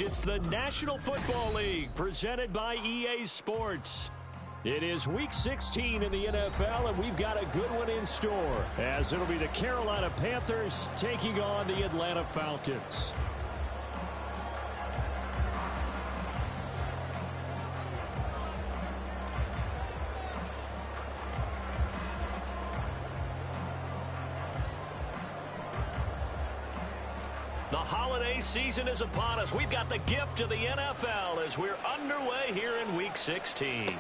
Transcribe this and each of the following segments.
It's the National Football League presented by EA Sports. It is Week 16 in the NFL, and we've got a good one in store, as it'll be the Carolina Panthers taking on the Atlanta Falcons. The holiday season is upon us. We've got the gift of the NFL as we're underway here in Week 16.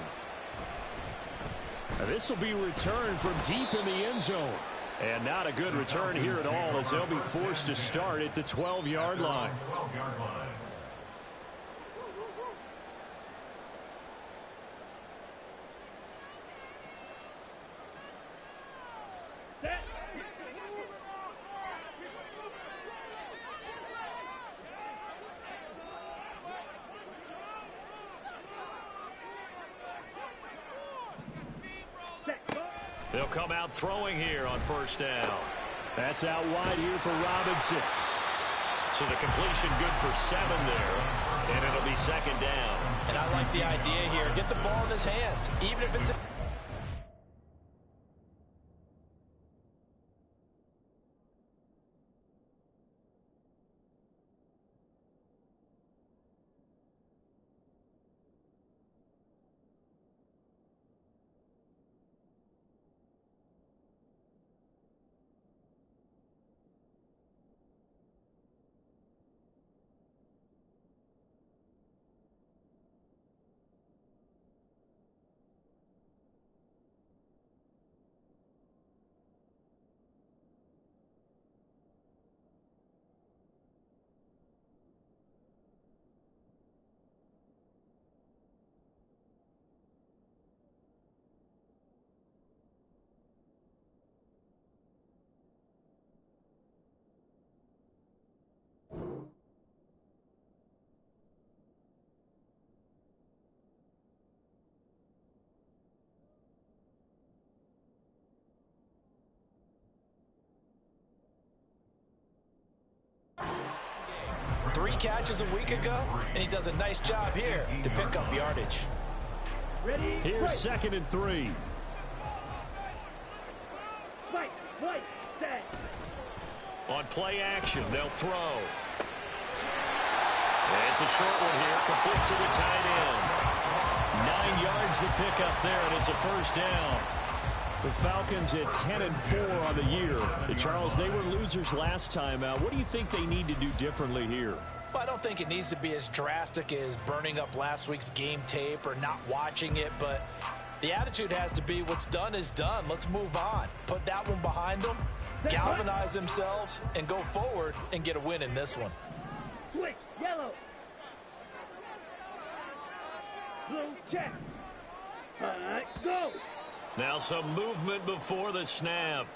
This will be returned from deep in the end zone. And not a good return here at all, as they'll be forced to start at the 12-yard line. They'll come out throwing here on first down. That's out wide here for Robinson. So the completion good for 7 there. And it'll be second down. And I like the idea here. Get the ball in his hands, even if it's a Three catches a week ago, and he does a nice job here to pick up yardage. Here's second and 3. On play action, they'll throw. And it's a short one here, complete to the tight end. 9 yards to pick up there, and it's a first down. The Falcons at 10-4 on the year. Charles, they were losers last time out. What do you think they need to do differently here? Well, I don't think it needs to be as drastic as burning up last week's game tape or not watching it, but the attitude has to be what's done is done. Let's move on. Put that one behind them, galvanize themselves, and go forward and get a win in this one. Switch, yellow. Blue, check. All right, go. Now some movement before the snap.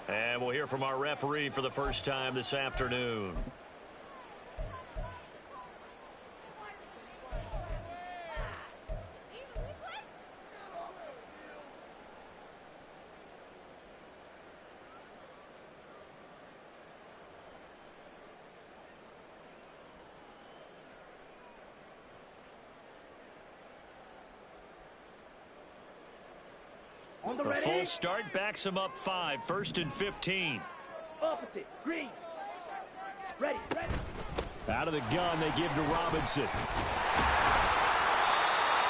And we'll hear from our referee for the first time this afternoon. A full start backs him up 5, 1st and 15. Opposite, green. Ready. Out of the gun, they give to Robinson.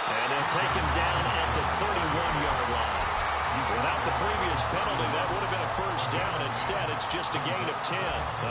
And they'll take him down at the 31-yard line. Without the previous penalty, that would have been a first down. Instead, it's just a gain of 10.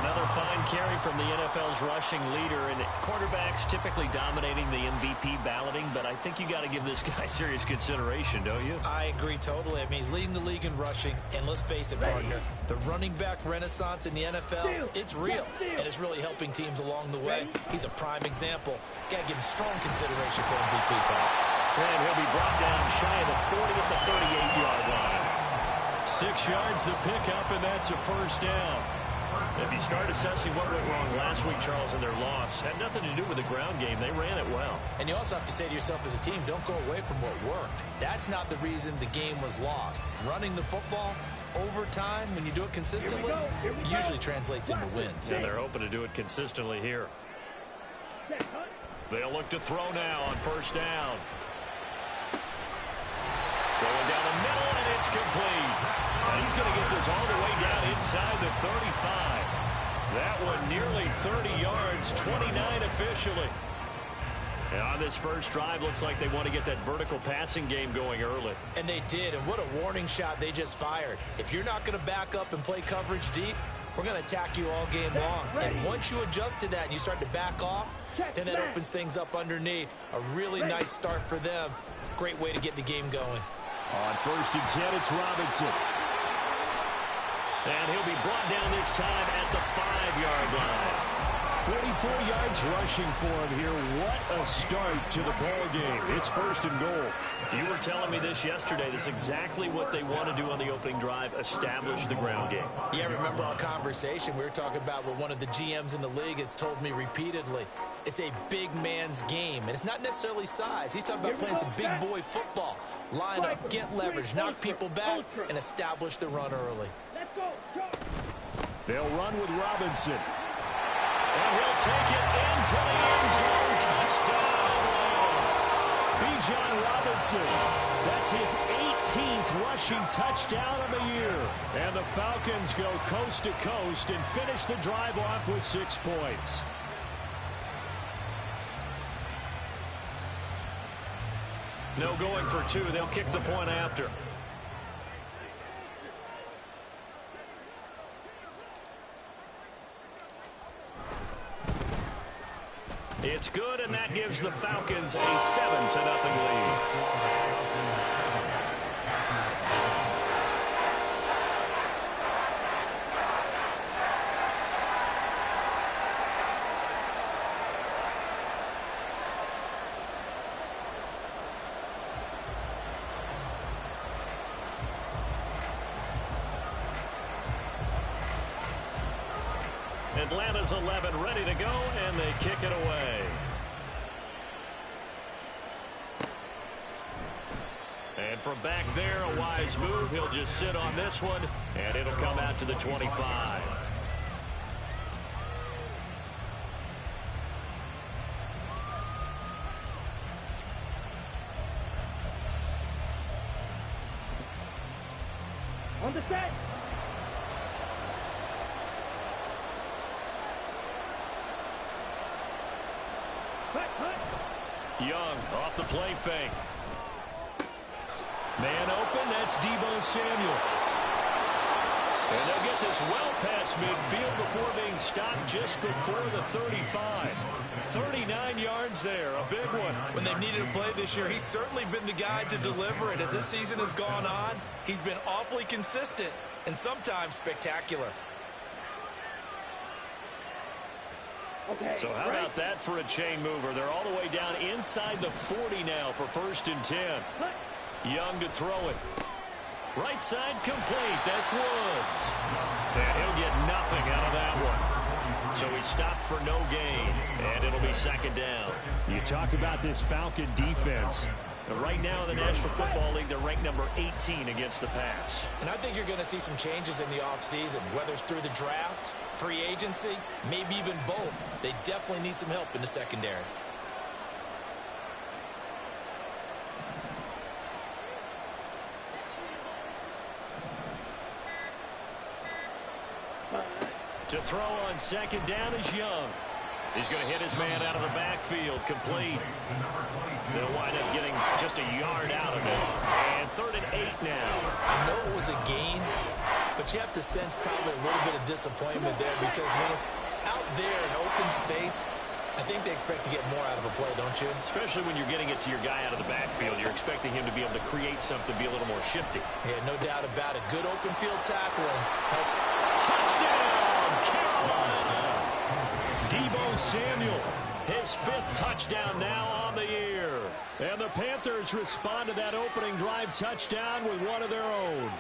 Another fine carry from the NFL's rushing leader. And quarterbacks typically dominating the MVP balloting, but I think you got to give this guy serious consideration, don't you? I agree totally. I mean, he's leading the league in rushing. And let's face it, partner, the running back renaissance in the NFL, it's real. And it's really helping teams along the way. He's a prime example. Got to give him strong consideration for MVP talk. And he'll be brought down shy of the 40 at the 38-yard line. 6 yards the pickup, and that's a first down. If you start assessing what went wrong last week, Charles, in their loss, had nothing to do with the ground game. They ran it well. And you also have to say to yourself as a team, don't go away from what worked. That's not the reason the game was lost. Running the football over time, when you do it consistently, usually translates into wins. And they're hoping to do it consistently here. Set, hunt. They'll look to throw now on first down. Going down the middle, and it's complete. And he's going to get this all the way down inside the 35. That one nearly 30 yards, 29 officially. And on this first drive, looks like they want to get that vertical passing game going early. And they did, and what a warning shot they just fired. If you're not going to back up and play coverage deep, we're going to attack you all game long. And once you adjust to that and you start to back off, then that opens things up underneath. A really nice start for them. Great way to get the game going. On first and 10, it's Robinson. And he'll be brought down this time at the 5-yard line. 44 yards rushing for him here. What a start to the ball game. It's first and goal. You were telling me this yesterday. This is exactly what they want to do on the opening drive, establish the ground game. Yeah, remember our conversation. We were talking about what one of the GMs in the league has told me repeatedly. It's a big man's game, and it's not necessarily size. He's talking about playing some big boy football. Line up, get leverage, knock people back, and establish the run early. Let's go. They'll run with Robinson. And he'll take it into the end zone. Touchdown. Bijan Robinson. That's his 18th rushing touchdown of the year. And the Falcons go coast to coast and finish the drive off with 6 points. No going for 2. They'll kick the point after. It's good, and that gives the Falcons a 7-0 lead. Atlanta's 11 ready to go, and they kick it away. And from back there, a wise move. He'll just sit on this one, and it'll come out to the 25. On the set. Young off the play fake. Man open, that's Deebo Samuel. And they'll get this well past midfield before being stopped just before the 35. 39 yards there, a big one. When they've needed a play this year, he's certainly been the guy to deliver it. As this season has gone on, he's been awfully consistent and sometimes spectacular. Okay, so how about that for a chain mover? They're all the way down inside the 40 now for first and 10. Young to throw it. Right side complete. That's Woods. And he'll get nothing out of that one. So he stopped for no gain, and it'll be second down. You talk about this Falcon defense. Right now in the National Football League, they're ranked number 18 against the pass. And I think you're going to see some changes in the offseason, whether it's through the draft, free agency, maybe even both. They definitely need some help in the secondary. To throw on second down is Young. He's going to hit his man out of the backfield, complete. They'll wind up getting just a yard out of it. And 3rd and 8 now. I know it was a gain, but you have to sense probably a little bit of disappointment there because when it's out there in open space, I think they expect to get more out of a play, don't you? Especially when you're getting it to your guy out of the backfield. You're expecting him to be able to create something, be a little more shifty. Yeah, no doubt about it. Good open field tackling. Touchdown, Carolina! Deebo Samuel, his 5th touchdown now on the year. And the Panthers respond to that opening drive touchdown with one of their own.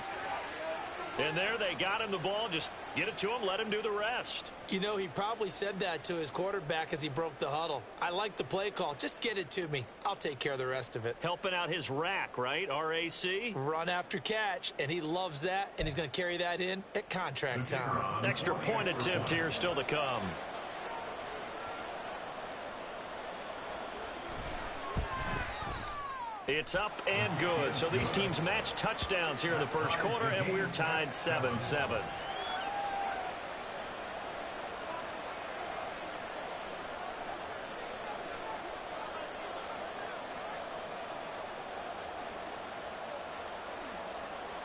And there they got him the ball. Just get it to him, let him do the rest. You know, he probably said that to his quarterback as he broke the huddle. I like the play call. Just get it to me. I'll take care of the rest of it. Helping out his rack, right? RAC? Run after catch, and he loves that, and he's going to carry that in at contract time. Extra point attempt here still to come. It's up and good. So these teams match touchdowns here in the first quarter, and we're tied 7-7.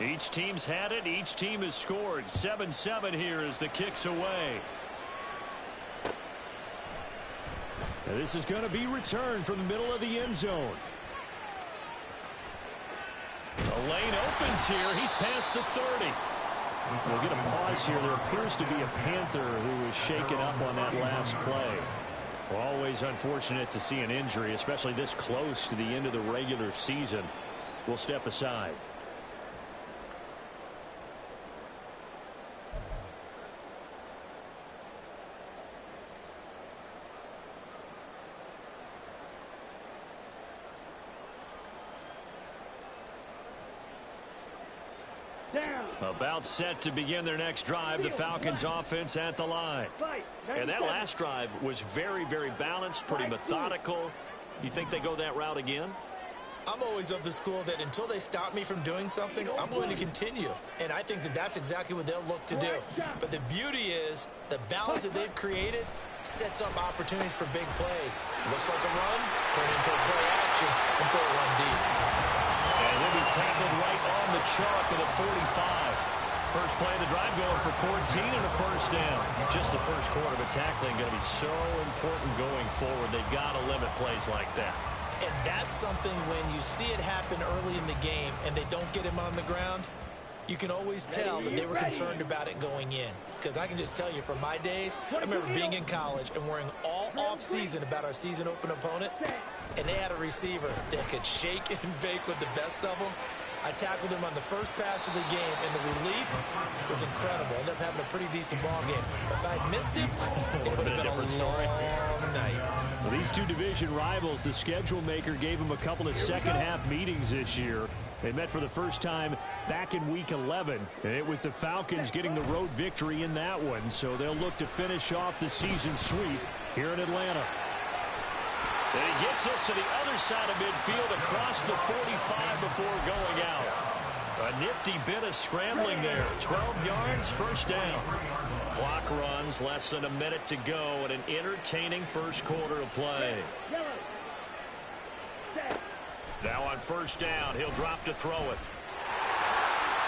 Each team's had it. Each team has scored. 7-7 here as the kick's away. Now this is going to be returned from the middle of the end zone. The lane opens here. He's past the 30. We'll get a pause here. There appears to be a Panther who was shaken up on that last play. Always unfortunate to see an injury, especially this close to the end of the regular season. We'll step aside. About set to begin their next drive. The Falcons offense at the line. And that last drive was very, very balanced, pretty methodical. You think they go that route again? I'm always of the school that until they stop me from doing something, I'm going to continue. And I think that that's exactly what they'll look to do. But the beauty is the balance that they've created sets up opportunities for big plays. Looks like a run, turn into a play action, and throw a run deep. And he'll be tackled right on the chalk of the 45. First play of the drive going for 14 and a first down. Just the first quarter, but tackling going to be so important going forward. They've got to limit plays like that. And that's something when you see it happen early in the game and they don't get him on the ground, you can always tell that they were concerned about it going in. Because I can just tell you from my days, I remember being in college and worrying all off-season about our season open opponent, and they had a receiver that could shake and bake with the best of them. I tackled him on the first pass of the game, and the relief was incredible. I ended up having a pretty decent ball game. But if I'd missed him, it would have been a long night. Well, these two division rivals, the schedule maker gave them a couple of second-half meetings this year. They met for the first time back in Week 11, and it was the Falcons getting the road victory in that one. So they'll look to finish off the season sweep here in Atlanta. And he gets us to the other side of midfield across the 45 before going out. A nifty bit of scrambling there. 12 yards, first down. Clock runs, less than a minute to go, and an entertaining first quarter of play. Now on first down, he'll drop to throw it.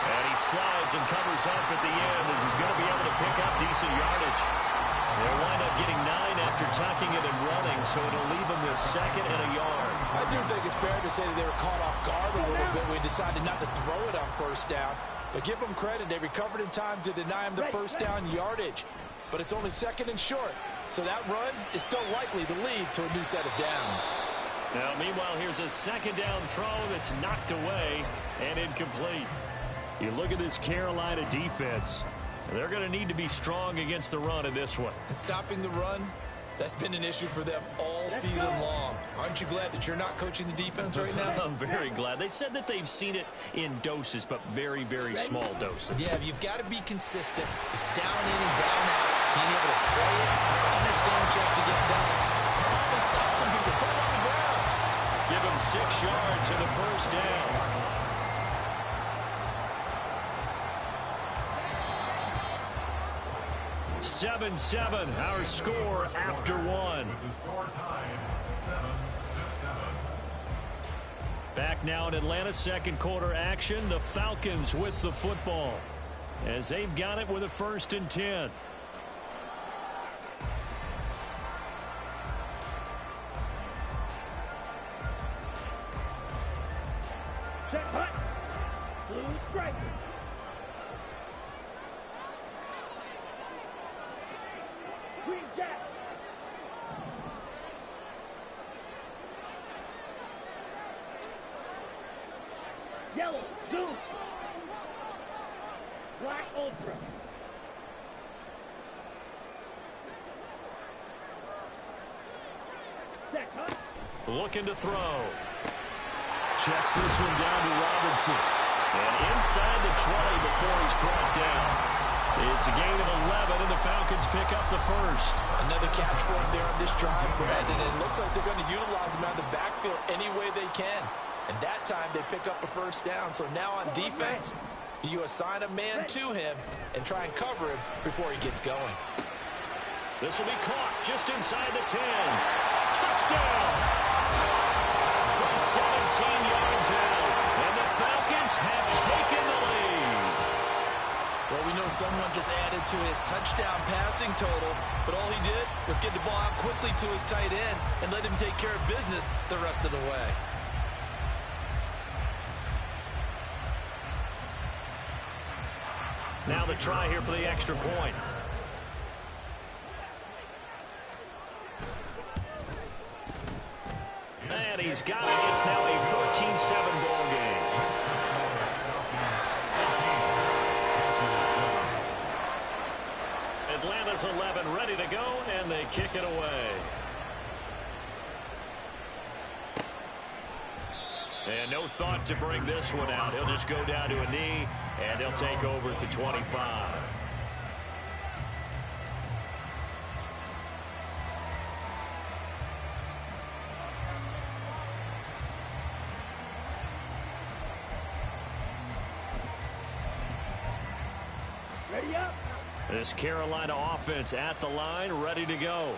And he slides and covers up at the end as he's going to be able to pick up decent yardage. They'll wind up getting 9 after tucking it and running, so it'll leave them with second and a yard. I do think it's fair to say that they were caught off guard a little bit when we decided not to throw it on first down. But give them credit. They recovered in time to deny him the first down yardage. But it's only second and short. So that run is still likely to lead to a new set of downs. Now, meanwhile, here's a second down throw that's knocked away and incomplete. You look at this Carolina defense. They're going to need to be strong against the run in this one. And stopping the run, that's been an issue for them all season long. Aren't you glad that you're not coaching the defense right now? I'm very glad. They said that they've seen it in doses, but very, very small doses. Yeah, you've got to be consistent. It's down in and down out. Being able to play it, understand what you have to get done. Finally stop some people, put them on the ground. Give them 6 yards in the first down. 7-7, our score after one. Back now in Atlanta, second quarter action. The Falcons with the football as they've got it with a 1st and 10. Set, hut. Blue strike. Green jack. Yellow, Zeus. Black Ultra. Set, hut. Looking to throw. Checks this one down to Robinson. And inside the 20 before he's brought down. It's a gain of 11, and the Falcons pick up the first. Another catch for him there on this drive, Brandon. And it looks like they're going to utilize him out of the backfield any way they can. And that time they pick up a first down. So now on defense, do you assign a man to him and try and cover him before he gets going? This will be caught just inside the 10. Touchdown! From 17 yards out. And the Falcons have taken the lead. Well, we know someone just added to his touchdown passing total, but all he did was get the ball out quickly to his tight end and let him take care of business the rest of the way. Now the try here for the extra point. And he's got it. It's now a 14-7 ball game. Atlanta's 11 ready to go, and they kick it away. And no thought to bring this one out. He'll just go down to a knee, and he'll take over at the 25. Ready up. This Carolina offense at the line, ready to go.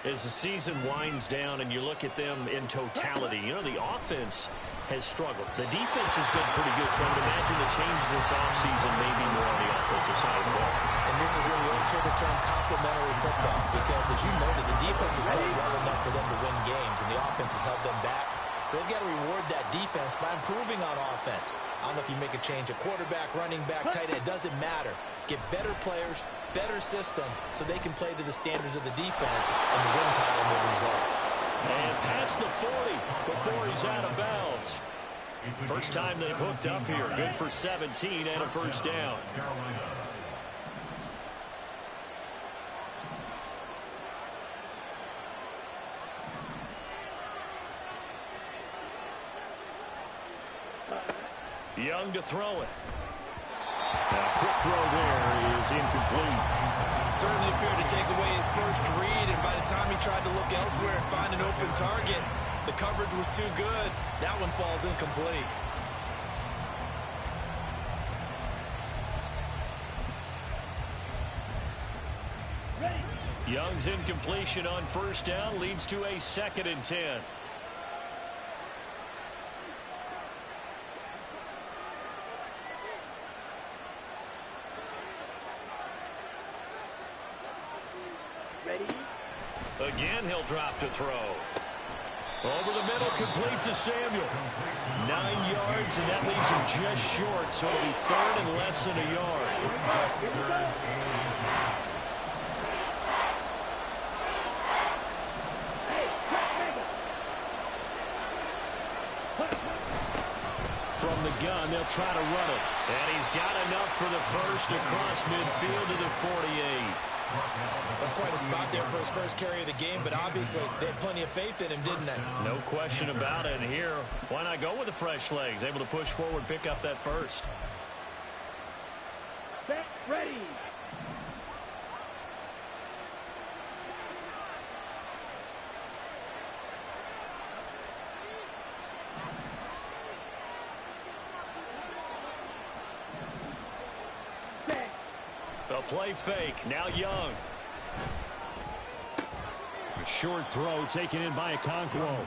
As the season winds down and you look at them in totality, you know, the offense has struggled. The defense has been pretty good, so I would imagine the changes this offseason may be more on the offensive side of the ball. And this is where we always hear the term complementary football, because as you noted, the defense has played well enough for them to win games, and the offense has held them back. So they've got to reward that defense by improving on offense. I don't know if you make a change, a quarterback, running back, tight end, it doesn't matter. Get better players, better system, so they can play to the standards of the defense, and the win column will result. And past the 40 before he's out of bounds. First time they've hooked up here. Good for 17 and a first down. Young to throw it. A quick throw there is incomplete. Certainly appeared to take away his first read, and by the time he tried to look elsewhere and find an open target, the coverage was too good. That one falls incomplete. Ready. Young's incompletion on first down leads to a 2nd and 10. Ready. Again, he'll drop to throw. Over the middle, complete to Samuel. 9 yards, and that leaves him just short, so it'll be 3rd and less than a yard. Here we go. Hey, From the gun, they'll try to run it. And he's got enough for the first across midfield to the 48. That's quite a spot there for his first carry of the game, but obviously they had plenty of faith in him, didn't they? No question about it. And here, why not go with the fresh legs? Able to push forward, pick up that first. Set, ready. Set. A play fake. Now Young. A short throw taken in by Okonkwo.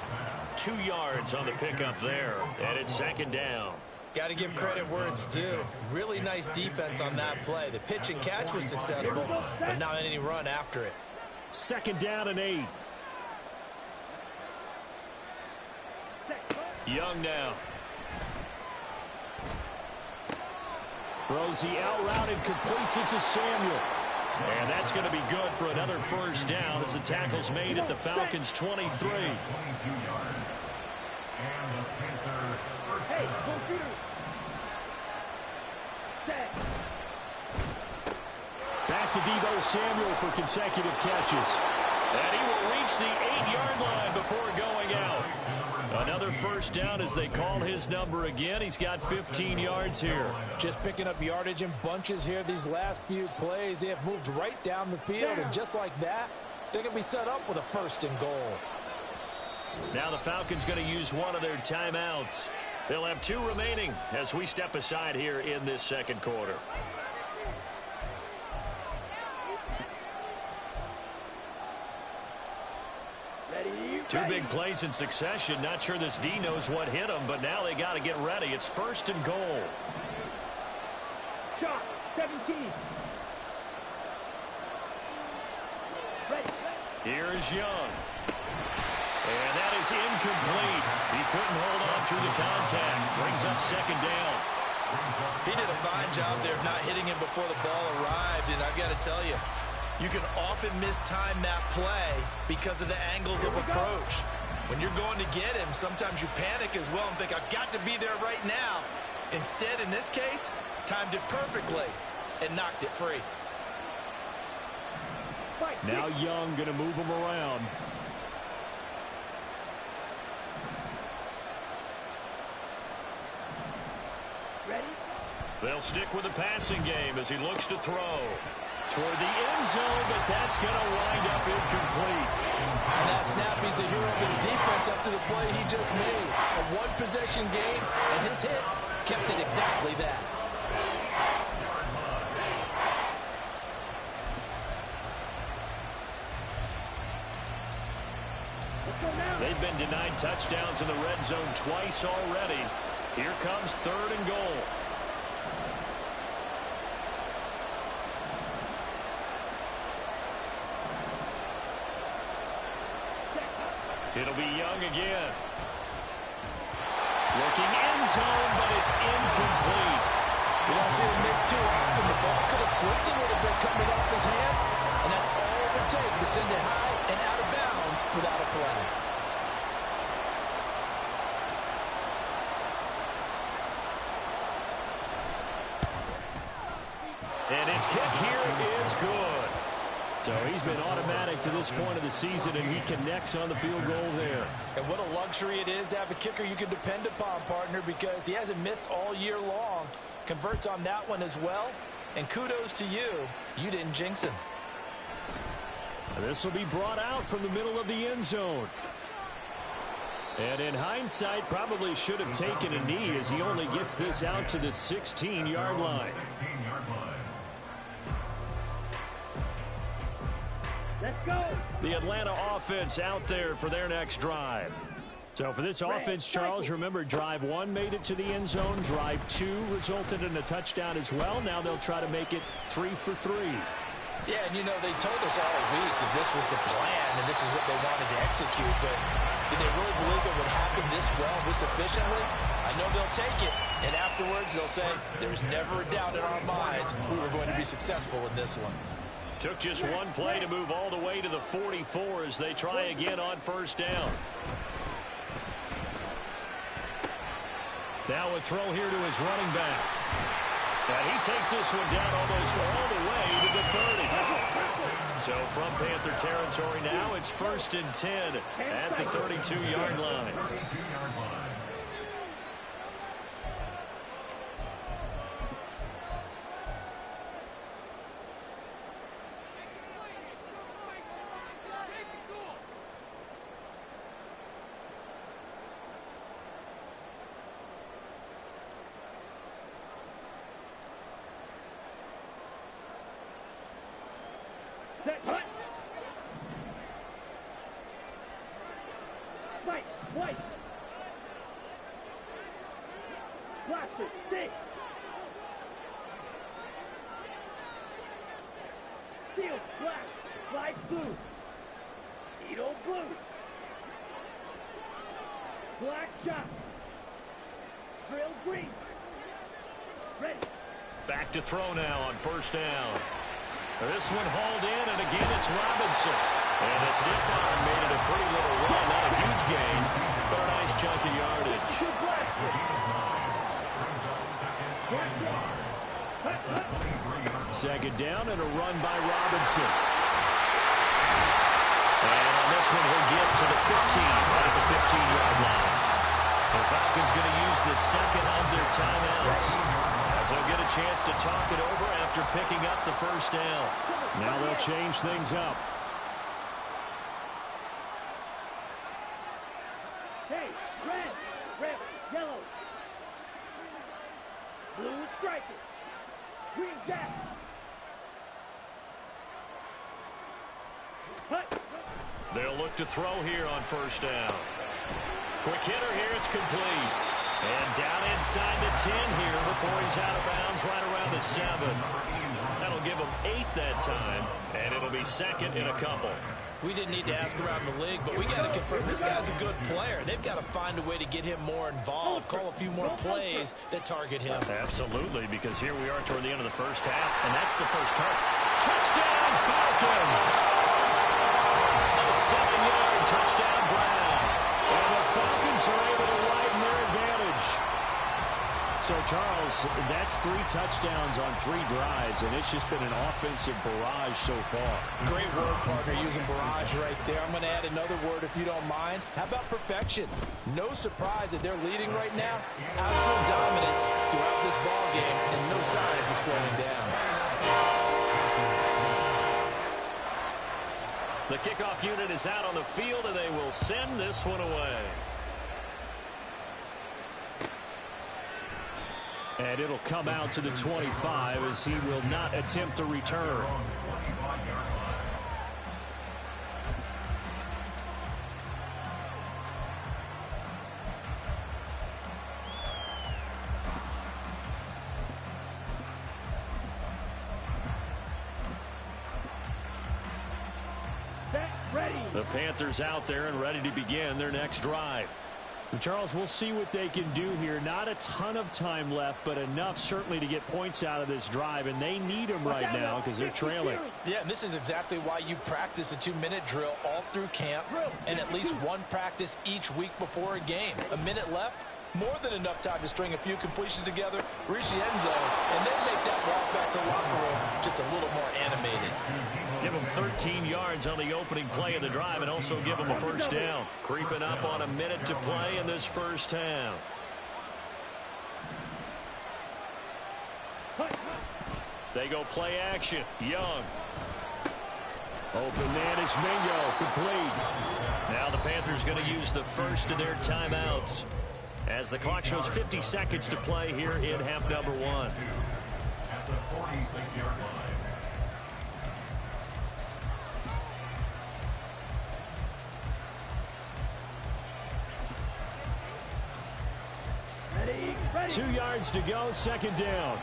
2 yards on the pickup there. And it's 2nd down. Got to give credit where it's due. Really nice defense on that play. The pitch and catch was successful, but not any run after it. 2nd down and 8. Young now. Throws the out route and completes it to Samuel. And that's going to be good for another first down as the tackle's made at the Falcons' 23. Hey, go shooters. Set. Back to Deebo Samuel for consecutive catches. And he will reach the 8-yard line before going out. Another first down as they call his number again. He's got 15 yards here. Just picking up yardage in bunches here these last few plays. They have moved right down the field, and just like that, they're going to be set up with a 1st and goal. Now the Falcons going to use one of their timeouts. They'll have 2 remaining as we step aside here in this second quarter. Ready. 2 big plays in succession. Not sure this D knows what hit them, but now they got to get ready. It's 1st and goal. Shot. 17. Ready. Here's Young. And that is incomplete. He couldn't hold on through the contact. Brings up 2nd down. He did a fine job there of not hitting him before the ball arrived, and I've got to tell you, you can often mistime that play because of the angles of approach. When you're going to get him, sometimes you panic as well and think, I've got to be there right now. Instead, in this case, timed it perfectly and knocked it free. Now Young going to move him around. Ready. They'll stick with the passing game as he looks to throw. Toward the end zone, but that's going to wind up incomplete. And that snap, he's the hero of his defense after the play he just made. A 1-possession game, and his hit kept it exactly that. They've been denied touchdowns in the red zone twice already. Here comes 3rd and goal. It'll be Young again. Looking end zone, but it's incomplete. You don't see him miss too often. The ball could have slipped a little bit coming off his hand, and that's all it would take to send it high and out of bounds without a flag. And his kick here is good. So he's been automatic to this point of the season, and he connects on the field goal there. And what a luxury it is to have a kicker you can depend upon, partner, because he hasn't missed all year long. Converts on that one as well. And kudos to you. You didn't jinx him. This will be brought out from the middle of the end zone. And in hindsight, probably should have taken a knee as he only gets this out to the 16-yard line. Let's go. The Atlanta offense out there for their next drive. So for this offense, Charles, remember drive 1 made it to the end zone. Drive 2 resulted in a touchdown as well. Now they'll try to make it 3 for 3. Yeah, and you know, they told us all week that this was the plan and this is what they wanted to execute. But did they really believe it would happen this well, this efficiently? I know they'll take it. And afterwards, they'll say, there's never a doubt in our minds we were going to be successful in this one. Took just 1 play to move all the way to the 44 as they try again on 1st down. Now a throw here to his running back. And he takes this one down almost all the way to the 30. So from Panther territory now, it's 1st and 10 at the 32-yard line. Set. Hut. Fight. White. Blaster. Stick. Steel. Black. Flag blue. Needle blue. Black shot. Drill green. Ready. Back to throw now on 1st down. This one hauled in, and again it's Robinson. And the stiff arm made it a pretty little run. Not a huge gain, but a nice chunk of yardage. 2nd down and a run by Robinson. And on this one, he'll get to the 15 at the 15-yard line. The Falcons going to use the 2nd of their timeouts, as they'll get a chance to talk it over after picking up the 1st down. Now they'll change things up. Hey, red, yellow. Blue is striking. Green jack. Hut. They'll look to throw here on first down. Quick hitter here, it's complete. And down inside the 10 here before he's out of bounds right around the 7. That'll give him 8 that time, and it'll be second in a couple. We didn't need to ask around the league, but we got to confirm this guy's a good player. They've got to find a way to get him more involved, call a few more plays that target him. Absolutely, because here we are toward the end of the first half, and that's the first target. Touchdown, Falcons! A 7-yard touchdown grab. And the Falcons are able to widen their advantage. So, Charles, that's 3 touchdowns on 3 drives, and it's just been an offensive barrage so far. Great word, partner, using barrage right there. I'm going to add another word if you don't mind. How about perfection? No surprise that they're leading right now. Absolute dominance throughout this ball game, and no signs of slowing down. The kickoff unit is out on the field, and they will send this one away. And it'll come out to the 25 as he will not attempt to return. The Panthers out there and ready to begin their next drive. And Charles, we'll see what they can do here. Not a ton of time left, but enough certainly to get points out of this drive, and they need them right now because they're trailing. Yeah, and this is exactly why you practice a 2-minute drill all through camp and at least one practice each week before a game. A minute left, more than enough time to string a few completions together, reach the end zone, and then make that walk back to the locker room just a little more animated. Give them 13 yards on the opening play of the drive and also give them a first down. Creeping up on a minute to play in this first half. They go play action. Young. Open man is Mingo. Complete. Now the Panthers going to use the first of their timeouts as the clock shows 50 seconds to play here in half number 1. At the 46-yard line. Ready. 2 yards to go, second down.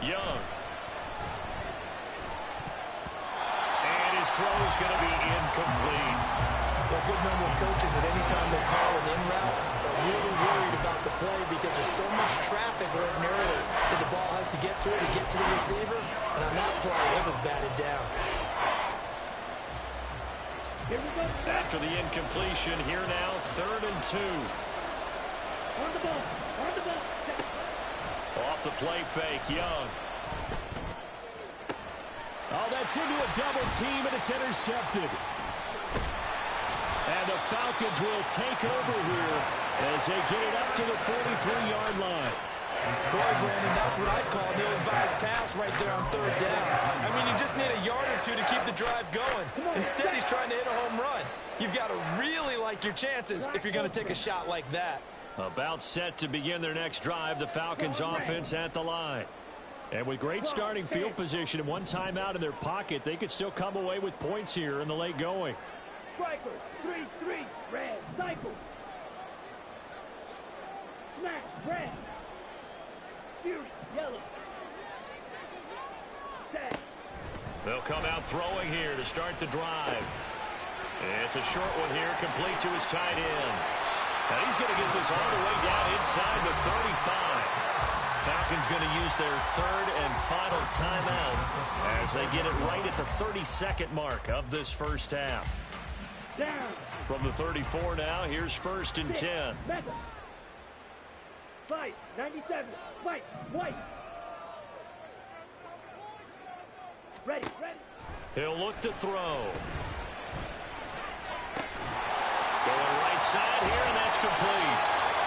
Young. And his throw is going to be incomplete. There are a good number of coaches that any time they call an in route are really worried about the play because there's so much traffic ordinarily that the ball has to get through to get to the receiver. And on that play, it was batted down. After the incompletion, here now, 3rd and 2. On the ball. Off the play fake, Young. Oh, that's into a double team, and it's intercepted. And the Falcons will take over here as they get it up to the 43-yard line. Boy, Brandon, that's what I'd call an ill-advised pass right there on 3rd down. I mean, you just need a yard or two to keep the drive going. Instead, he's trying to hit a home run. You've got to really like your chances if you're going to take a shot like that. About set to begin their next drive, the Falcons offense at the line. And with great starting field position and one timeout in their pocket, they could still come away with points here in the late going. Striker, 3-3, red, cycle. Smash, red. Fury, yellow. Set. They'll come out throwing here to start the drive. It's a short one here, complete to his tight end. And he's going to get this all the way down inside the 35. Falcons going to use their 3rd and final timeout as they get it right at the 32nd mark of this first half. Down. From the 34 now, here's 1st and 10. Mega. Fight, 97. Fight, white. Ready. He'll look to throw. Going right side here, and that's complete.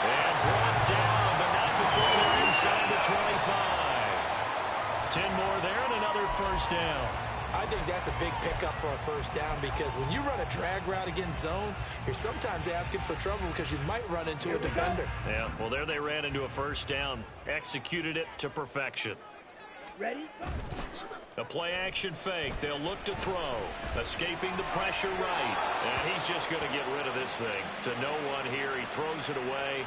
And brought down, but not before they're inside the 25. 10 more there and another first down. I think that's a big pickup for a first down because when you run a drag route against zone, you're sometimes asking for trouble because you might run into a defender. Yeah, well, there they ran into a first down. Executed it to perfection. Ready? A play-action fake. They'll look to throw. Escaping the pressure right. And he's just going to get rid of this thing. To no one here. He throws it away.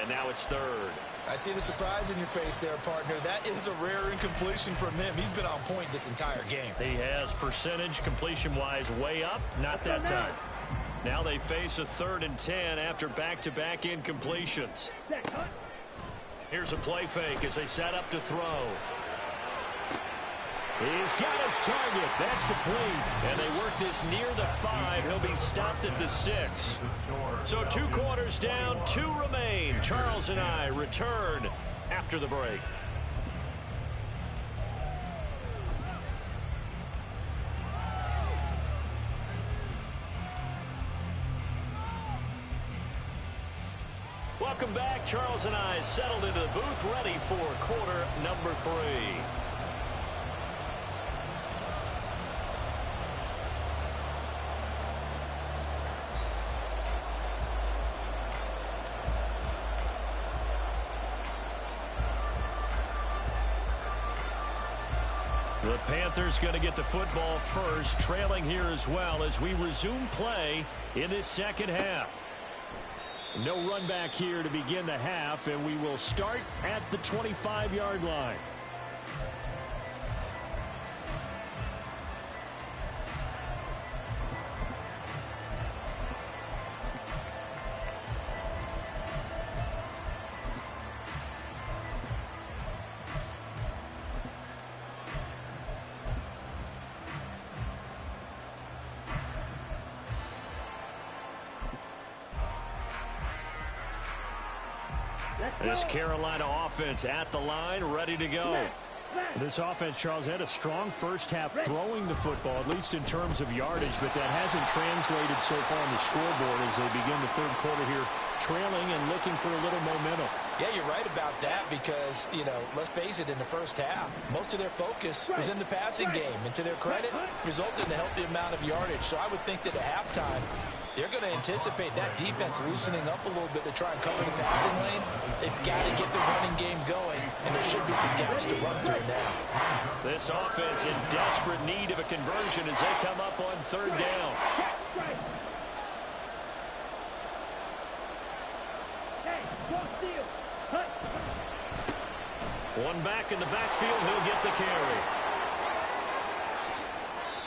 And now it's third. I see the surprise in your face there, partner. That is a rare incompletion from him. He's been on point this entire game. He has percentage completion-wise way up. Not that time. Now they face a 3rd and 10 after back-to-back incompletions. Here's a play fake as they set up to throw. He's got his target. That's complete. And they work this near the 5. He'll be stopped at the 6. So 2 quarters down, 2 remain. Charles and I return after the break. Welcome back. Charles and I settled into the booth, ready for quarter number 3. The Panthers going to get the football first, trailing here as well as we resume play in this second half. No run back here to begin the half, and we will start at the 25-yard line. This Carolina offense at the line, ready to go. This offense, Charles, had a strong first half throwing the football, at least in terms of yardage, but that hasn't translated so far on the scoreboard as they begin the third quarter here, trailing and looking for a little momentum. Yeah, you're right about that because, you know, let's face it, in the first half, most of their focus was in the passing game. And to their credit, resulted in a healthy amount of yardage. So I would think that at halftime, they're going to anticipate that defense loosening up a little bit to try and cover the passing lanes. They've got to get the running game going, and there should be some gaps to run through now. This offense in desperate need of a conversion as they come up on 3rd down. One back in the backfield, he'll get the carry.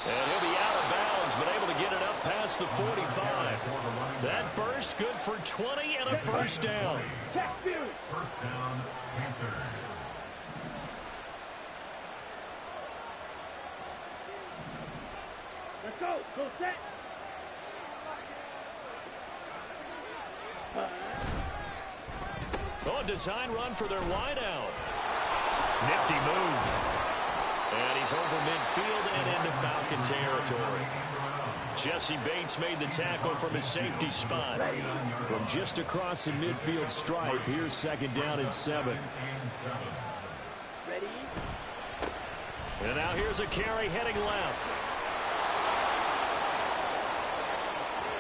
And he'll be out of bounds, but able to get it up past the 45. That burst good for 20 and a first down. First down, Panthers. Let's go. Go set. Oh, design run for their wideout. Nifty move. And he's over midfield and into Falcon territory. Jesse Bates made the tackle from his safety spot. From just across the midfield stripe, here's 2nd down and 7. Ready? And now here's a carry heading left.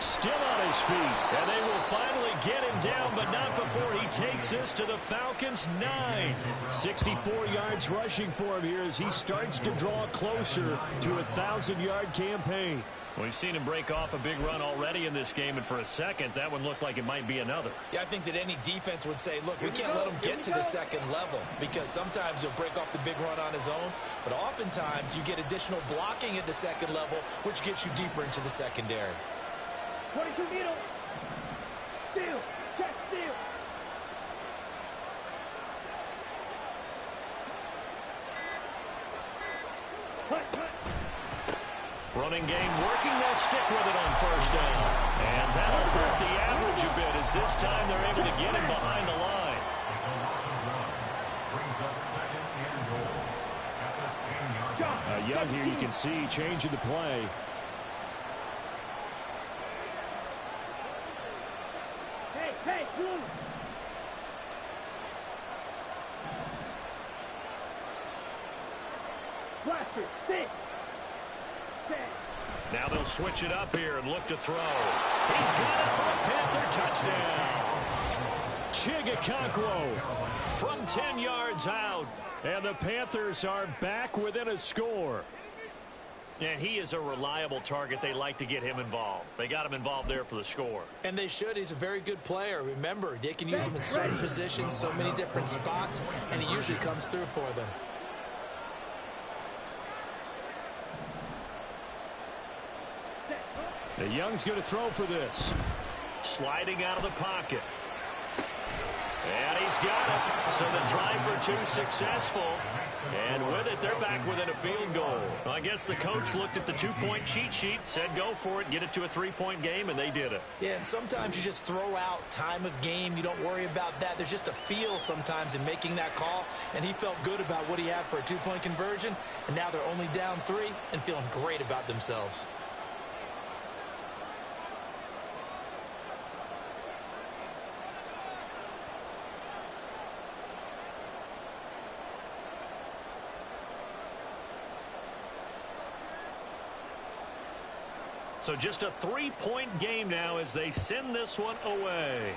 Still on his feet, and they will finally get him down, but not before he takes this to the Falcons' 9. 64 yards rushing for him here as he starts to draw closer to a 1,000-yard campaign. We've seen him break off a big run already in this game, and for a second, that one looked like it might be another. Yeah, I think that any defense would say, look, we can't let him get to the second level because sometimes he'll break off the big run on his own, but oftentimes you get additional blocking at the second level, which gets you deeper into the secondary. 22 needle. Steal. Check steal. Running game working, they'll stick with it on first down. And that'll hurt the average a bit as this time they're able to get him behind the line. It's a Russell run. Brings up 2nd and goal at the 10-yard line. Young here, you can see changing the play. Hey, move. Blaster, sit. Now they'll switch it up here and look to throw. He's got it for a Panther touchdown. Chigakakwo from 10 yards out. And the Panthers are back within a score. And he is a reliable target. They like to get him involved. They got him involved there for the score. And they should. He's a very good player. Remember, they can use him in certain positions, so many different spots, and he usually comes through for them. And Young's going to throw for this. Sliding out of the pocket. And he's got it. So the drive for two successful. And with it, they're back within a field goal. Well, I guess the coach looked at the two-point cheat sheet, said go for it, get it to a three-point game, and they did it. Yeah, and sometimes you just throw out time of game. You don't worry about that. There's just a feel sometimes in making that call, and he felt good about what he had for a two-point conversion, and now they're only down 3 and feeling great about themselves. So just a 3-point game now as they send this one away.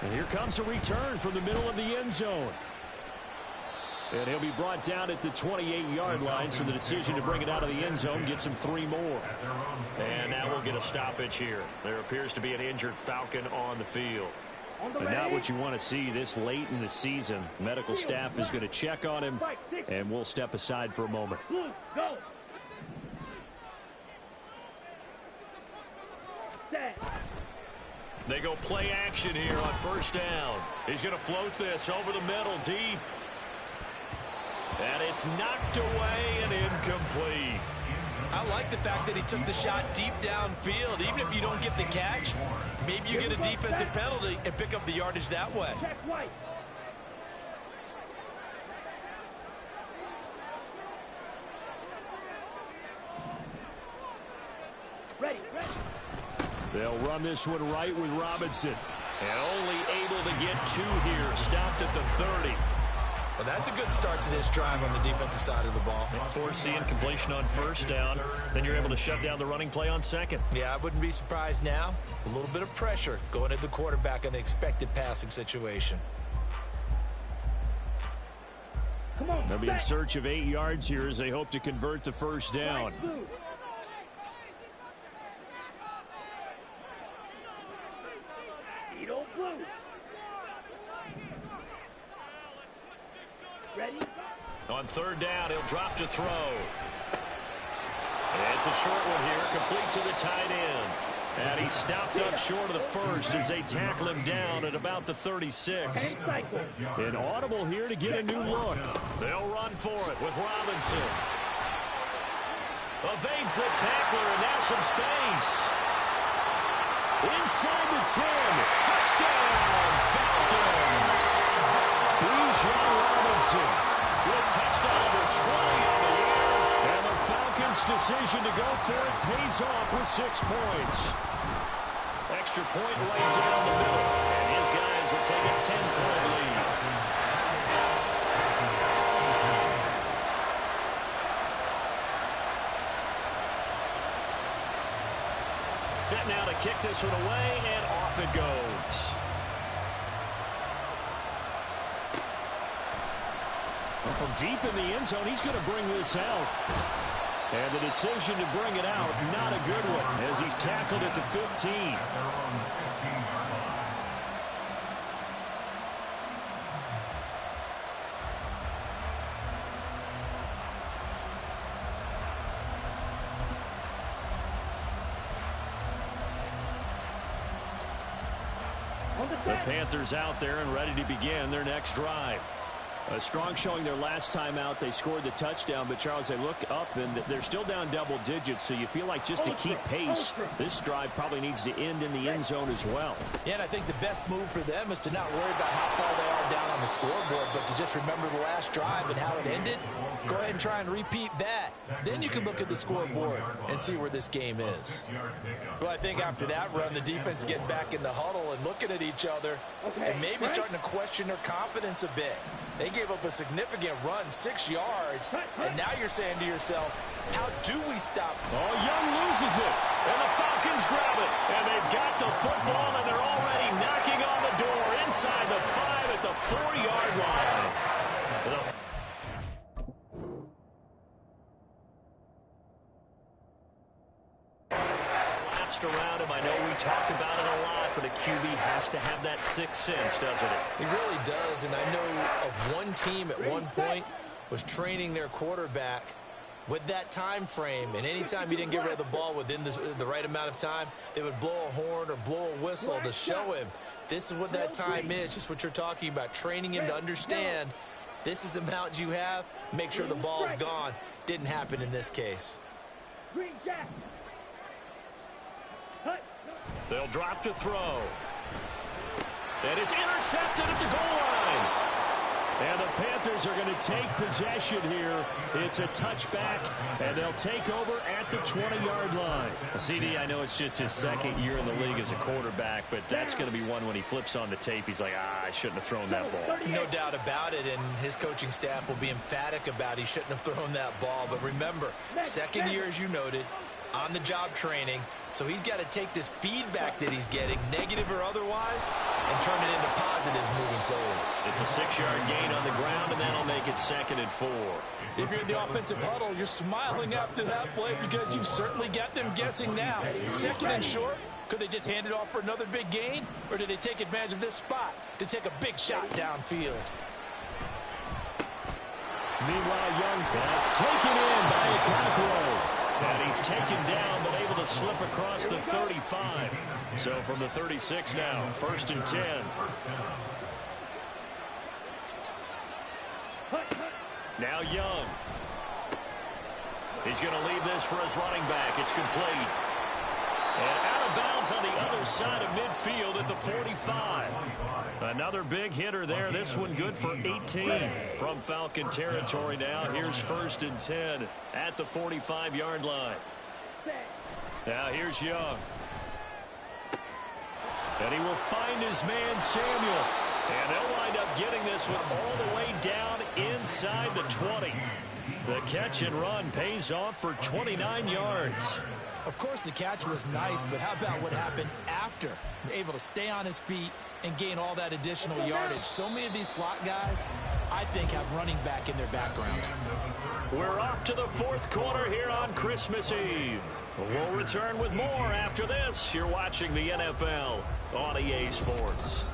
And here comes a return from the middle of the end zone. And he'll be brought down at the 28-yard line, so the decision to bring it out of the end zone gets him 3 more. And now we'll get a stoppage here. There appears to be an injured Falcon on the field. And not what you want to see this late in the season. Medical staff is going to check on him, and we'll step aside for a moment. Go. They go play action here on first down. He's going to float this over the middle deep. And it's knocked away and incomplete. I like the fact that he took the shot deep downfield. Even if you don't get the catch, maybe you get a defensive penalty and pick up the yardage that way. Check right. Ready. They'll run this one right with Robinson. And only able to get 2 here. Stopped at the 30. Well, that's a good start to this drive on the defensive side of the ball. Forcing completion on first down. Then you're able to shut down the running play on second. Yeah, I wouldn't be surprised now. A little bit of pressure going at the quarterback in an expected passing situation. Come on. They'll be in search of 8 yards here as they hope to convert the first down. Blue. Ready? On third down, he'll drop to throw. It's a short one here, complete to the tight end. And he stopped up short of the first as they tackle him down at about the 36. An audible here to get a new look. They'll run for it with Robinson. Evades the tackler, and now some space. Inside the 10. Touchdown, Falcons. Bijan Robinson with touchdown number 20 on the year. And the Falcons' decision to go for it pays off with 6 points. Extra point right down the middle. And his guys will take a 10-point lead. Set now to kick this one away, and off it goes. Well, from deep in the end zone, he's going to bring this out. And the decision to bring it out, not a good one, as he's tackled at the 15. The Panthers out there and ready to begin their next drive. A strong showing their last time out. They scored the touchdown, but Charles, they look up and they're still down double digits, so you feel like just to keep pace, this drive probably needs to end in the end zone as well. Yeah, and I think the best move for them is to not worry about how far they are down on the scoreboard, but to just remember the last drive and how it ended. Go ahead and try and repeat that. Then you can look at the scoreboard and see where this game is. Well, I think after that run, the defense getting back in the huddle and looking at each other and maybe starting to question their confidence a bit. They gave up a significant run, 6 yards, and now you're saying to yourself, how do we stop? Oh, Young loses it, and the Falcons grab it, and they've got the football, and they're already knocking on the door inside the 5 at the 4-yard line. Around him. I know we talk about it a lot, but a QB has to have that sixth sense, doesn't it? He really does, and I know of one team at one point was training their quarterback with that time frame, and anytime he didn't get rid of the ball within the right amount of time, they would blow a horn or blow a whistle to show him this is what that time is, just what you're talking about, training him to understand this is the amount you have, make sure the ball's gone. Didn't happen in this case. Green Jack. They'll drop to throw. And it's intercepted at the goal line. And the Panthers are going to take possession here. It's a touchback, and they'll take over at the 20-yard line. CD, I know it's just his second year in the league as a quarterback, but that's going to be one when he flips on the tape. He's like, I shouldn't have thrown that ball. No doubt about it, and his coaching staff will be emphatic about he shouldn't have thrown that ball. But remember, second year, as you noted, on-the-job training. So he's got to take this feedback that he's getting, negative or otherwise, and turn it into positives moving forward. It's a 6-yard gain on the ground, and that'll make it 2nd and 4. If you're in the offensive huddle, you're smiling after that play because you've certainly got them guessing now. 2nd and short, could they just hand it off for another big gain, or did they take advantage of this spot to take a big shot downfield? Meanwhile, Young's that's taken in by Okakoro. And he's taken down, but able to slip across the 35. So from the 36 now, 1st and 10. Now Young. He's going to leave this for his running back. It's complete. And out of bounds on the other side of midfield at the 45. Another big hitter there. This one good for 18 from Falcon territory now. Here's 1st and 10 at the 45-yard line. Now here's Young. And he will find his man Samuel. And they'll wind up getting this one all the way down inside the 20. The catch and run pays off for 29 yards. Of course, the catch was nice, but how about what happened after? Able to stay on his feet and gain all that additional yardage. So many of these slot guys, I think, have running back in their background. We're off to the 4th quarter here on Christmas Eve. We'll return with more after this. You're watching the NFL on EA Sports.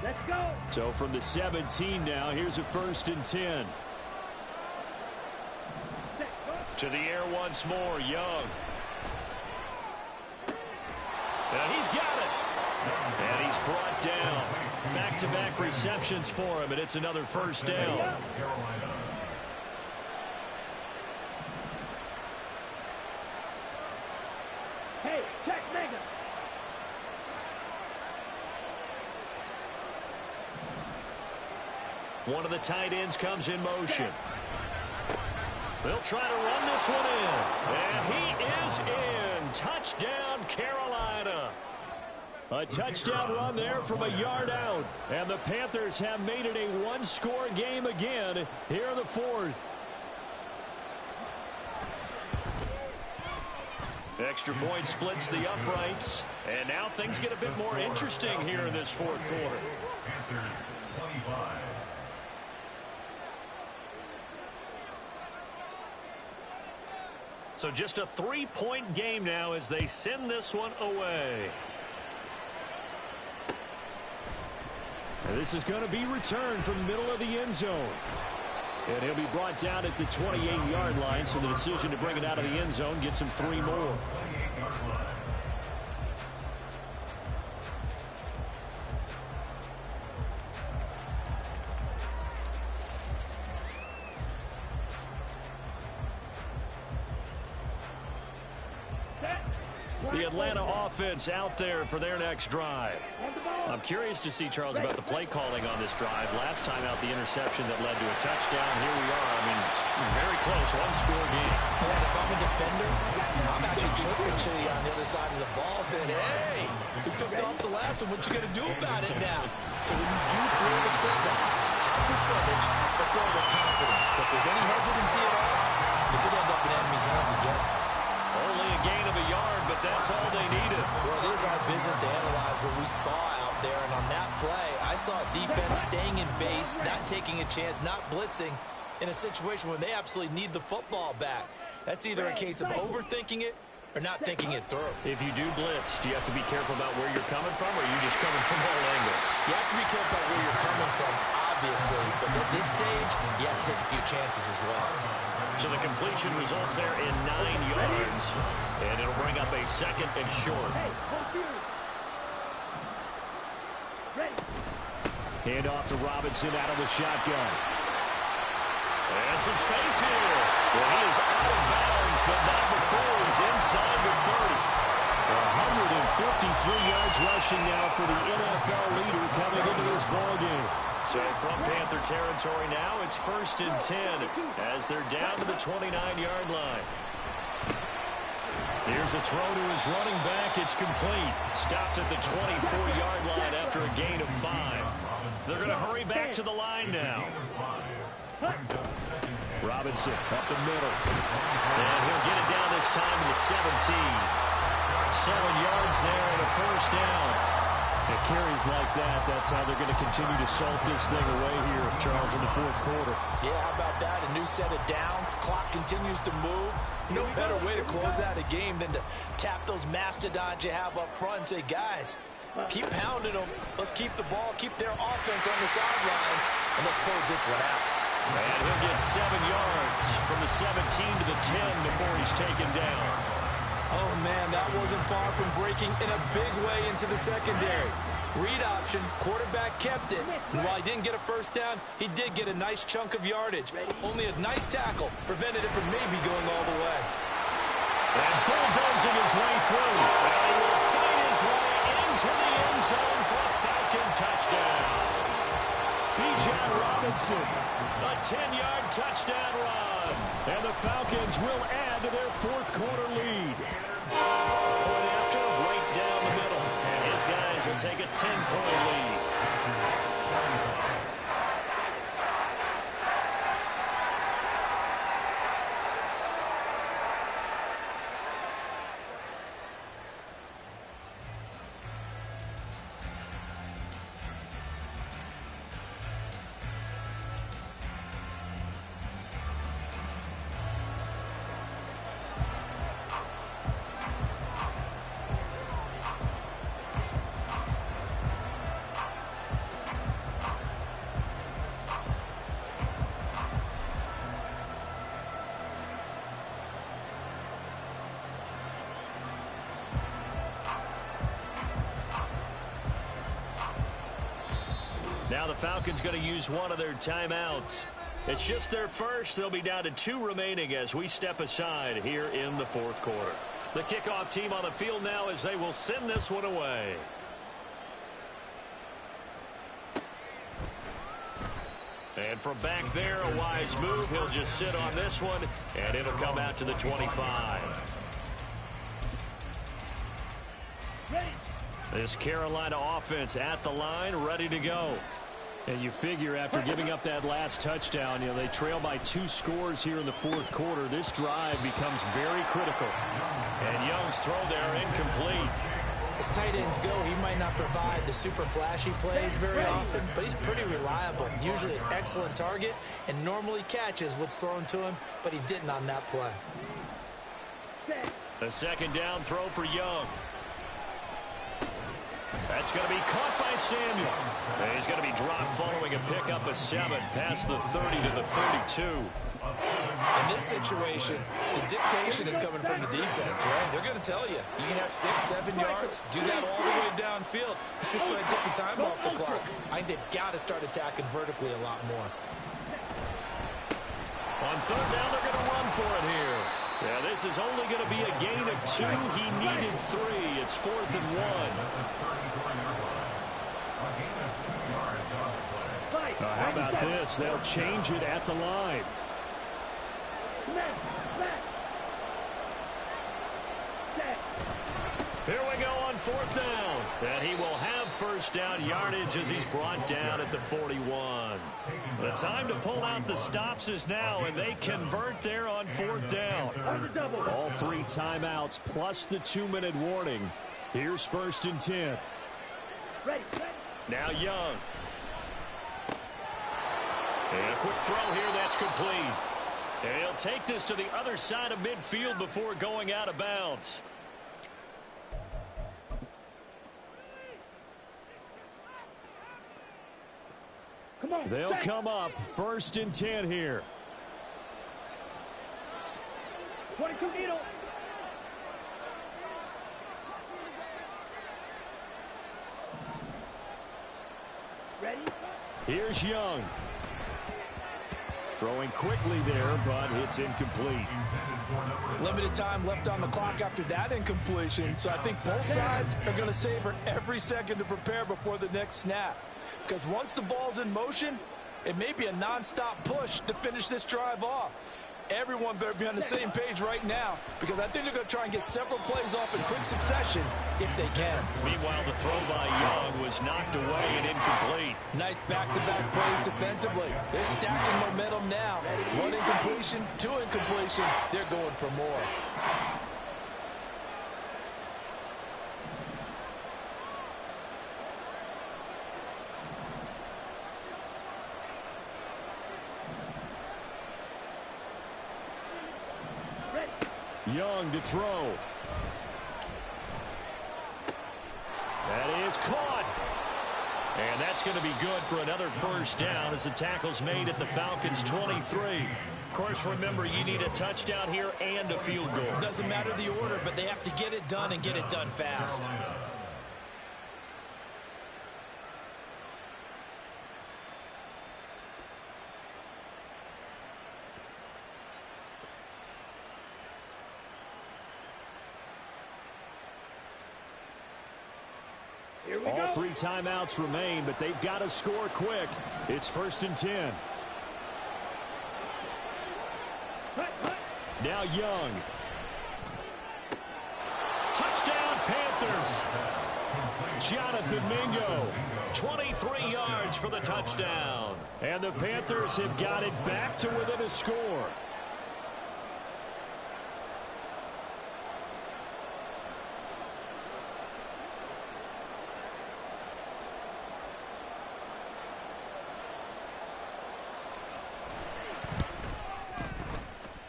Let's go. So from the 17 now, here's a 1st and 10. To the air once more, Young. And he's got it. And he's brought down. Back-to-back receptions for him, and it's another 1st down. Hey, check Mega. One of the tight ends comes in motion. They'll try to run this one in. And he is in. Touchdown, Carolina. A touchdown run there from a yard out. And the Panthers have made it a one-score game again here in the 4th. Extra point splits the uprights. And now things get a bit more interesting here in this 4th quarter. Panthers 25. So just a 3-point game now as they send this one away. And this is going to be returned from the middle of the end zone. And he'll be brought down at the 28-yard line, so the decision to bring it out of the end zone gets him 3 more. The Atlanta offense out there for their next drive. On the ball. I'm curious to see, Charles, about the play calling on this drive. Last time out, the interception that led to a touchdown. Here we are. I mean, it's very close, one-score game. And if I'm a defender, I'm actually chirping Chili on the other side of the ball saying, hey, we picked off the last one. What you going to do about it now? So when you do throw the football, high percentage, but throw with confidence. If there's any hesitancy at all, it could end up in enemy's hands again. Only a gain of a yard, but that's all they needed. Well, it is our business to analyze what we saw out there, and on that play, I saw defense staying in base, not taking a chance, not blitzing in a situation where they absolutely need the football back. That's either a case of overthinking it or not thinking it through. If you do blitz, do you have to be careful about where you're coming from, or are you just coming from all angles? You have to be careful about where you're coming from, obviously, but at this stage, you have to take a few chances as well. So the completion results there in 9 yards, and it'll bring up a second and short. Hand off to Robinson out of the shotgun. And some space here. Well, he is out of bounds, but not before he's inside the 30. 153 yards rushing now for the NFL leader coming into this ballgame. So from Panther territory now, it's 1st and 10 as they're down to the 29-yard line. Here's a throw to his running back. It's complete. Stopped at the 24-yard line after a gain of 5. They're going to hurry back to the line now. Robinson up the middle. And he'll get it down this time to the 17. 7 yards there and a first down. It carries like that. That's how they're going to continue to salt this thing away here, Charles, in the fourth quarter. Yeah, how about that? A new set of downs. Clock continues to move. No better way to close out a game than to tap those mastodons you have up front and say, guys, keep pounding them. Let's keep the ball, keep their offense on the sidelines, and let's close this one out. And he'll get 7 yards from the 17 to the 10 before he's taken down. Oh, man, that wasn't far from breaking in a big way into the secondary. Read option, quarterback kept it. And while he didn't get a first down, he did get a nice chunk of yardage. Only a nice tackle prevented it from maybe going all the way. And bulldozing his way through. And he will find his way into the end zone for a Falcon touchdown. Bijan Robinson. A 10-yard touchdown run. And the Falcons will add to their fourth quarter lead. Point after, right down the middle. And his guys will take a 10-point lead. Now the Falcons going to use one of their timeouts. It's just their first. They'll be down to 2 remaining as we step aside here in the fourth quarter. The kickoff team on the field now as they will send this one away. And from back there, a wise move. He'll just sit on this one, and it'll come out to the 25. This Carolina offense at the line, ready to go. And you figure after giving up that last touchdown, you know, they trail by 2 scores here in the fourth quarter. This drive becomes very critical. And Young's throw there incomplete. As tight ends go, he might not provide the super flashy plays very often, but he's pretty reliable. Usually an excellent target and normally catches what's thrown to him, but he didn't on that play. A second down throw for Young. That's going to be caught by Samuel. And he's going to be dropped following a pickup of 7 past the 30 to the 32. In this situation, the dictation is coming from the defense, right? They're going to tell you, you can have 6, 7 yards, do that all the way downfield. Let's just go ahead and take the time off the clock. I think they've got to start attacking vertically a lot more. On third down, they're going to run for it here. Yeah, this is only going to be a gain of 2. He needed 3. It's 4th and 1. 2 yards on the play. How about this? They'll change it at the line. Here we go on 4th down. And he will have first down yardage as he's brought down at the 41. The time to pull out the stops is now, and they convert there on 4th down. All 3 timeouts plus the 2-minute warning. Here's 1st and 10. Now Young. And a quick throw here, that's complete. And he'll take this to the other side of midfield before going out of bounds. They'll come up 1st and 10 here. 22 needle. Ready? Here's Young. Throwing quickly there, but it's incomplete. Limited time left on the clock after that incompletion, so I think both sides are going to savor every second to prepare before the next snap. Because once the ball's in motion, it may be a non-stop push to finish this drive off. Everyone better be on the same page right now, because I think they're going to try and get several plays off in quick succession if they can. Meanwhile, the throw by Young was knocked away and incomplete. Nice back-to-back plays defensively. They're stacking momentum now. 1 incompletion, 2 incompletion. They're going for more. Young to throw. That is caught. And that's going to be good for another first down as the tackle's made at the Falcons' 23. Of course, remember, you need a touchdown here and a field goal. Doesn't matter the order, but they have to get it done and get it done fast. All 3 timeouts remain, but they've got to score quick. It's 1st and 10. Now Young. Touchdown, Panthers. Jonathan Mingo. 23 yards for the touchdown. And the Panthers have got it back to within a score.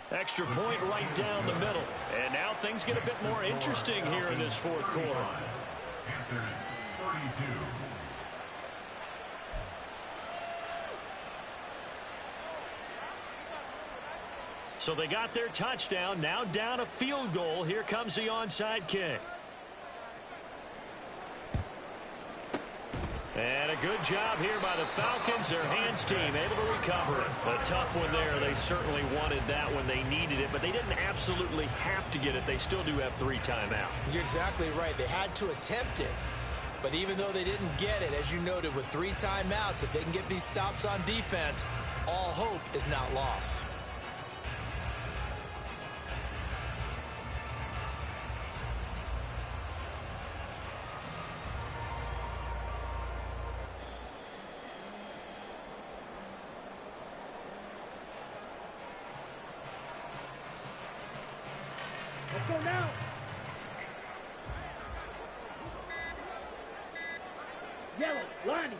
Extra point right down the middle. And now things get a bit more interesting here in this 4th quarter. Panthers 32. So they got their touchdown. Now down a field goal. Here comes the onside kick. And a good job here by the Falcons. Their hands team able to recover it. A tough one there. They certainly wanted that when they needed it, but they didn't absolutely have to get it. They still do have 3 timeouts. You're exactly right. They had to attempt it. But even though they didn't get it, as you noted, with 3 timeouts, if they can get these stops on defense, all hope is not lost. Let's go now. Yellow, lining.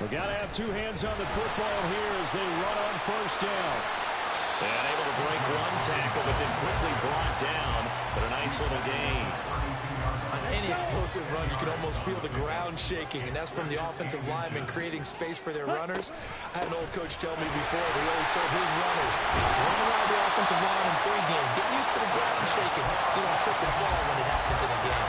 We got to have 2 hands on the football here as they run on first down. And able to break 1 tackle, but then quickly brought down. But a nice little gain. On any explosive run, you can almost feel the ground shaking, and that's from the offensive linemen creating space for their runners. I had an old coach tell me before, he always told his runners, run around the offensive line in pregame. Get used to the ground shaking so you don't trip and fall when it happens in a game.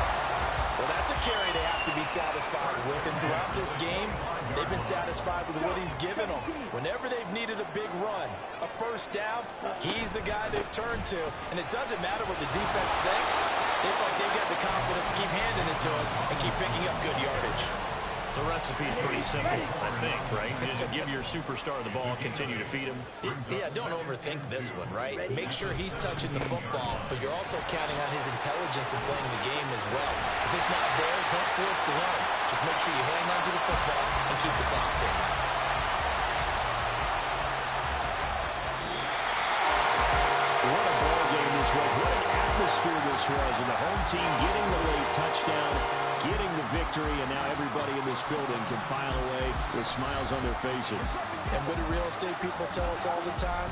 Well, that's a carry they have to be satisfied with, and throughout this game, they've been satisfied with what he's given them. Whenever they've needed a big run, a first down, he's the guy they've turned to, and it doesn't matter what the defense thinks. They feel like they've got the confidence to keep handing it to him and keep picking up good yardage. The recipe's pretty simple, I think, right? Just give your superstar the ball, continue to feed him. Yeah, don't overthink this one, right? Make sure he's touching the football, but you're also counting on his intelligence in playing the game as well. If it's not there, don't force the run. Just make sure you hang on to the football and keep the clock ticking. What a ball game this was. What an atmosphere this was. And the home team getting the late touchdown, getting the victory, and now everybody in this building can file away with smiles on their faces. And what do real estate people tell us all the time?